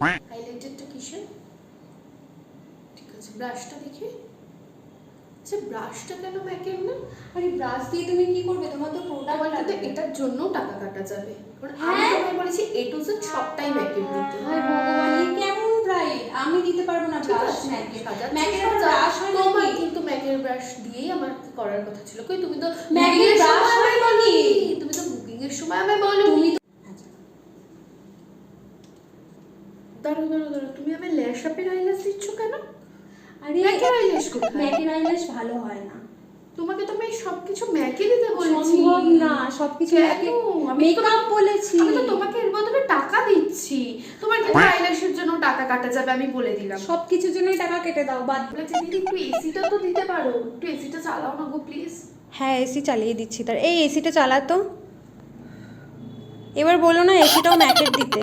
হাইলাইটারটা কিসের? ঠিক আছে, ব্রাশটা দেখি। আচ্ছা, ব্রাশটা কেন ম্যাকের না? আরে ব্রাশ দিয়ে তুমি কি করবে? তোমার তো প্রোডাক্ট লাগবে। এটার জন্য টাকা কাটা যাবে। আমি তোমায় বলেছি A to Z সবটাই ম্যাকের দিতে। হায় ভগবান, এই কেমন ব্রাইট! আমি দিতে পারবো না ব্রাশ ম্যাকের। ম্যাকের একটা ব্রাশ হয় তোমার নাকি? কিন্তু ম্যাকের ব্রাশ দিয়েই আমার করার কথা ছিল। কই তুমি তো ম্যাকের ব্রাশ হয় নাকি? তুমি তো বুকিং এর সময় আমায় বলো। তুমি দাঁড়াও, তুমি আমার ল্যাশ আপের আইল্যাশ দিচ্ছ কেন? আরে ম্যাকের আইল্যাশ কোথায়? ম্যাকের আইল্যাশ ভালো হয় না। তোমাকে তো আমি সবকিছু ম্যাকে দিতে বলেছি। সম্ভব না, সবকিছু ম্যাকে। মেকআপ বলেছি। আমি তো তোমাকে এর বদলে টাকা দিচ্ছি। তোমার কিন্তু আইল্যাশের জন্য টাকা কাটা যাবে, আমি বলে দিলাম। সবকিছুর জন্যই টাকা কেটে দাও, বাদ। বলেছি দিদি একটু এসিটা তো দিতে পারো, একটু এসিটা চালাও না গো প্লিজ। হ্যাঁ, এসি চালিয়ে দিচ্ছি। তার এই এসিটা চালাতো। এবার বলো না এসিটাও ম্যাকের দিতে।